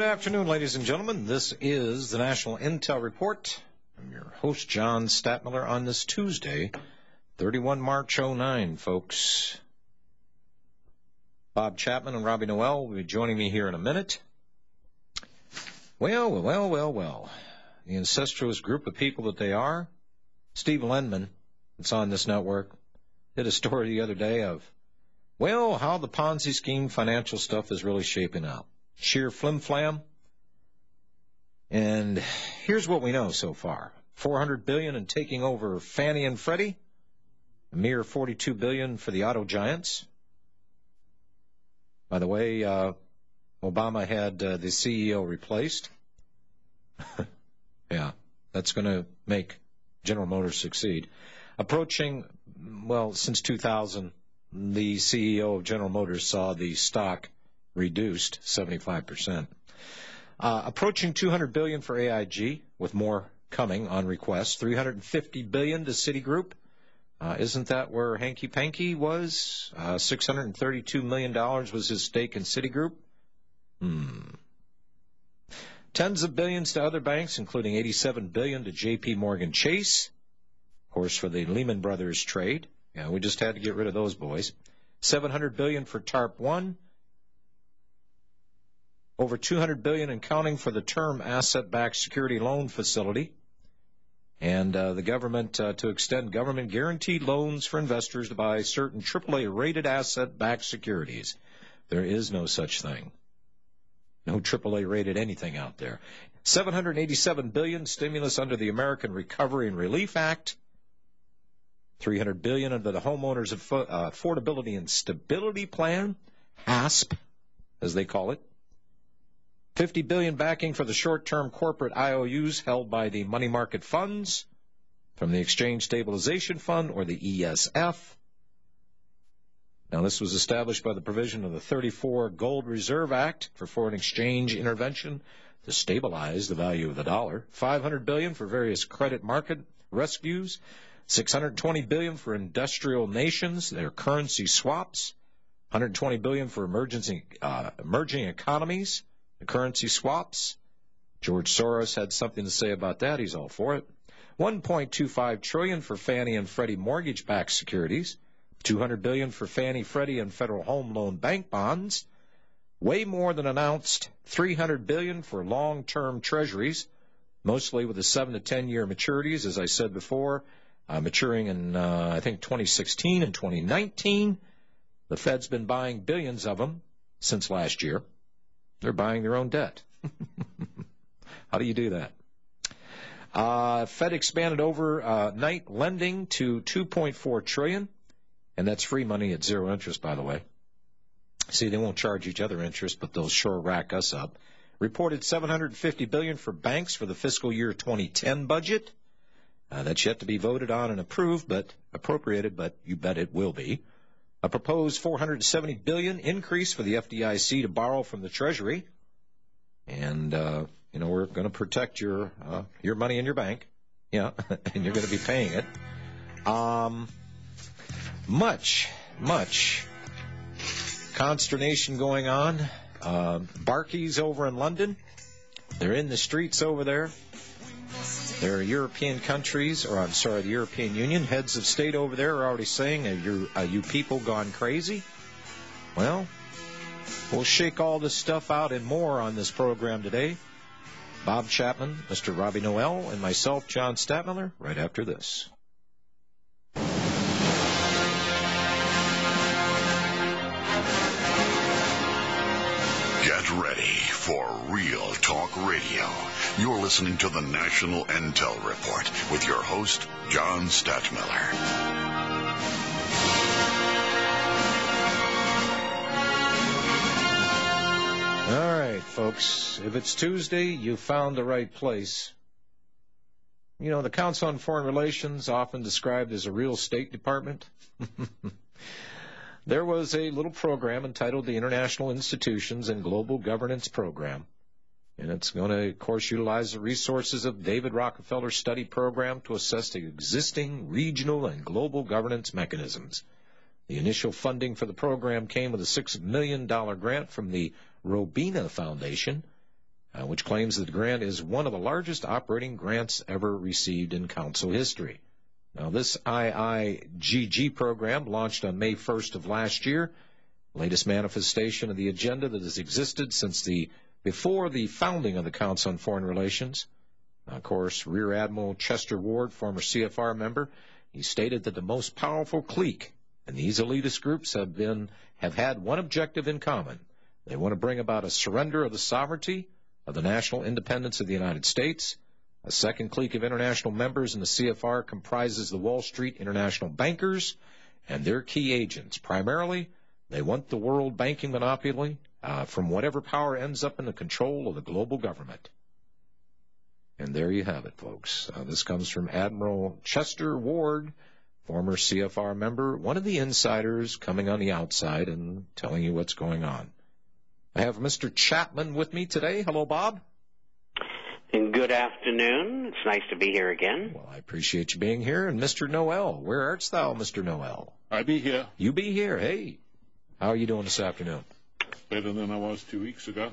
afternoon, ladies and gentlemen. This is the National Intel Report. I'm your host, John Statmiller, on this Tuesday, 31 March 09, folks. Bob Chapman and Robbie Noel will be joining me here in a minute. Well. The incestuous group of people that they are. Steve Lenman, that's on this network, did a story the other day of, how the Ponzi scheme financial stuff is really shaping out. Sheer flim-flam. And here's what we know so far. $400 billion in taking over Fannie and Freddie. A mere $42 billion for the auto giants. By the way, Obama had the CEO replaced. Yeah, that's going to make General Motors succeed. Approaching, since 2000, the CEO of General Motors saw the stock reduced 75%. Approaching $200 billion for AIG, with more coming on request. $350 billion to Citigroup. Isn't that where Hanky Panky was? $632 million was his stake in Citigroup. Tens of billions to other banks, including $87 billion to J.P. Morgan Chase. Of course, for the Lehman Brothers trade. Yeah, we just had to get rid of those boys. $700 billion for TARP 1. Over $200 billion in counting for the term asset-backed security loan facility. And the government to extend government-guaranteed loans for investors to buy certain AAA-rated asset-backed securities. There is no such thing. No AAA-rated anything out there. $787 billion stimulus under the American Recovery and Relief Act. $300 billion under the Homeowners Affordability and Stability Plan, HASP, as they call it. $50 billion backing for the short-term corporate IOUs held by the money market funds from the Exchange Stabilization Fund, or the ESF. Now, this was established by the provision of the 34 Gold Reserve Act for foreign exchange intervention to stabilize the value of the dollar. $500 billion for various credit market rescues. $620 billion for industrial nations, their currency swaps. $120 billion for emerging economies, the currency swaps. George Soros had something to say about that. He's all for it. $1.25 trillion for Fannie and Freddie mortgage-backed securities. $200 billion for Fannie, Freddie, and Federal Home Loan Bank bonds. Way more than announced. $300 billion for long-term treasuries, mostly with the 7 to 10-year maturities, as I said before, maturing in, I think, 2016 and 2019. The Fed's been buying billions of them since last year. They're buying their own debt. How do you do that? Fed expanded overnight lending to $2.4 trillion, and that's free money at zero interest, by the way. See, they won't charge each other interest, but they'll sure rack us up. Reported $750 billion for banks for the fiscal year 2010 budget. That's yet to be voted on and appropriated, but you bet it will be. A proposed $470 billion increase for the FDIC to borrow from the Treasury. And, we're going to protect your money in your bank. Yeah, and you're going to be paying it. Much consternation going on. Barkeys over in London, they're in the streets over there. There are European countries, the European Union, heads of state over there are already saying, are you people gone crazy? Well, we'll shake all this stuff out and more on this program today. Bob Chapman, Mr. Robbie Noel, and myself, John Statmiller, right after this. Get ready for Real Talk Radio. You're listening to the National Intel Report with your host, John Statmiller. All right, folks. If it's Tuesday, you found the right place. The Council on Foreign Relations, often described as a real State Department. There was a little program entitled the International Institutions and Global Governance Program. And it's going to, of course, utilize the resources of David Rockefeller's study program to assess the existing regional and global governance mechanisms. The initial funding for the program came with a $6 million grant from the Robina Foundation which claims that the grant is one of the largest operating grants ever received in Council history. Now, this IIGG program launched on May 1st of last year, latest manifestation of the agenda that has existed since before the founding of the Council on Foreign Relations. Of course, Rear Admiral Chester Ward, former CFR member, he stated that the most powerful clique and these elitist groups have had one objective in common. They want to bring about a surrender of the sovereignty of the national independence of the United States. A second clique of international members in the CFR comprises the Wall Street international bankers and their key agents. Primarily, they want the world banking monopoly from whatever power ends up in the control of the global government. And there you have it, folks. This comes from Admiral Chester Ward, former CFR member, one of the insiders coming on the outside and telling you what's going on. I have Mr. Chapman with me today. Hello, Bob. And good afternoon. It's nice to be here again. Well, I appreciate you being here. And Mr. Noel, where art thou, Mr. Noel? I be here. You be here. Hey, how are you doing this afternoon? Better than I was 2 weeks ago.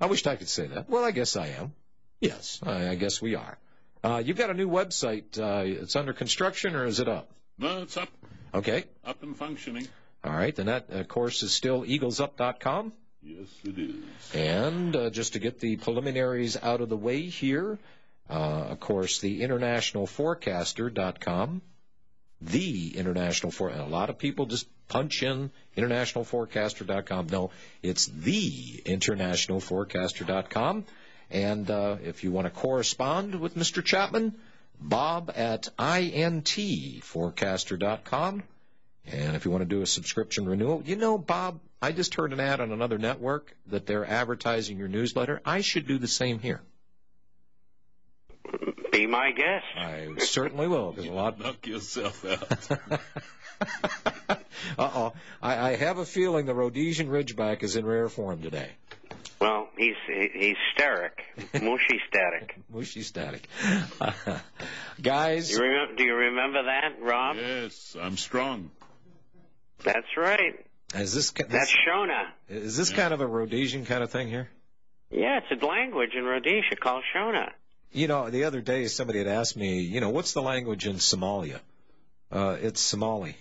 I wished I could say that. Well, I guess I am. Yes, I guess we are. You've got a new website. It's under construction, or is it up? No, it's up. Okay. Up and functioning. All right. Then that, of course, is still eaglesup.com. Yes, it is. And just to get the preliminaries out of the way here, of course, the internationalforecaster.com. The International Forecaster. A lot of people just punch in internationalforecaster.com. No, it's the internationalforecaster.com. And if you want to correspond with Mr. Chapman, Bob at intforecaster.com. And if you want to do a subscription renewal, you know, Bob, I just heard an ad on another network that they're advertising your newsletter. I should do the same here. Be my guest. I certainly will. You knock yourself out. Uh-oh. I have a feeling the Rhodesian Ridgeback is in rare form today. Well, he's steric, mushy static. Mushy static. Guys. Do you remember that, Rob? Yes, I'm strong. That's right. That's Shona. Is this kind of a Rhodesian kind of thing here? Yeah, it's a language in Rhodesia called Shona. You know, the other day somebody had asked me, you know, what's the language in Somalia? It's Somali,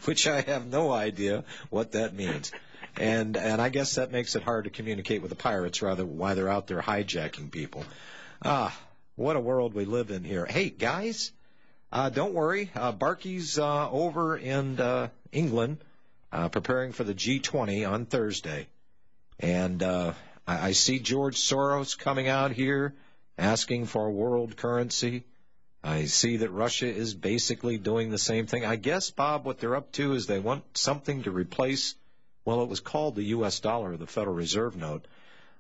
which I have no idea what that means. And I guess that makes it hard to communicate with the pirates, rather why they're out there hijacking people. What a world we live in here. Hey, guys, don't worry. Barkey's over in England preparing for the G20 on Thursday. And I see George Soros coming out here asking for a world currency. I see that Russia is basically doing the same thing. I guess, Bob, what they're up to is they want something to replace, well, it was called the U.S. dollar, the Federal Reserve note.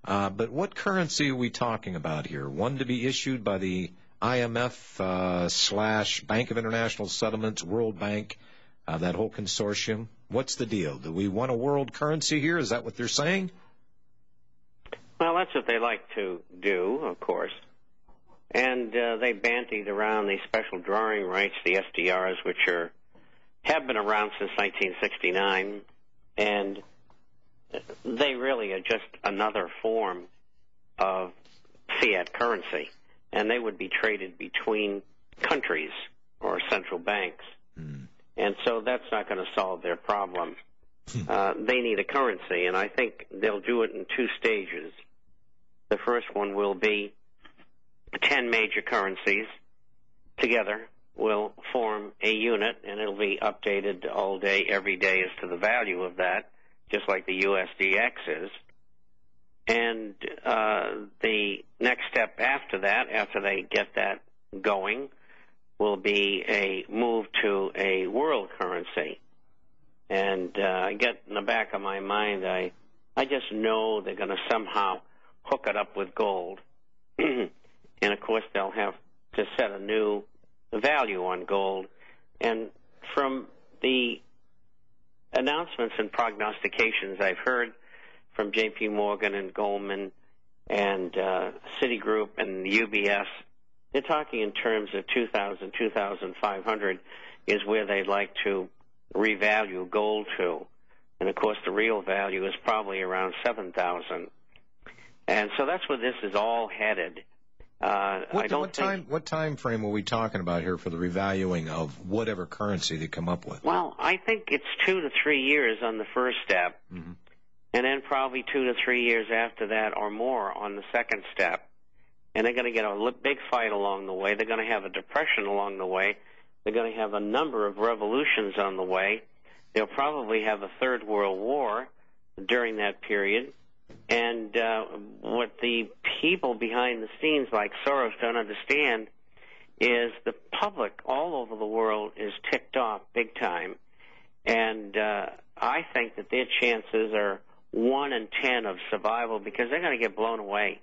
But what currency are we talking about here? One to be issued by the IMF / Bank of International Settlements, World Bank, that whole consortium. What's the deal? Do we want a world currency here? Is that what they're saying? Well, that's what they like to do, of course. And they bandied around the special drawing rights, the SDRs, which have been around since 1969, and they really are just another form of fiat currency, and they would be traded between countries or central banks. And so that's not going to solve their problem. They need a currency, and I think they'll do it in two stages. The first one will be 10 major currencies together will form a unit, and it'll be updated all day, every day as to the value of that, just like the USDX is. And the next step after that, after they get that going, will be a move to a world currency. And I get in the back of my mind, I just know they're going to somehow hook it up with gold. And, of course, they'll have to set a new value on gold. And from the announcements and prognostications I've heard from J.P. Morgan and Goldman and Citigroup and UBS, they're talking in terms of 2,000, 2,500 is where they'd like to revalue gold to. and of course the real value is probably around 7,000. And so that's where this is all headed. What time frame are we talking about here for the revaluing of whatever currency they come up with? Well, I think it's 2 to 3 years on the first step, Mm-hmm. and then probably 2 to 3 years after that or more on the second step. And they're going to get a big fight along the way. They're going to have a depression along the way. They're going to have a number of revolutions on the way. They'll probably have a third world war during that period. And what the people behind the scenes like Soros don't understand is the public all over the world is ticked off big time. And I think that their chances are 1 in 10 of survival because they're going to get blown away.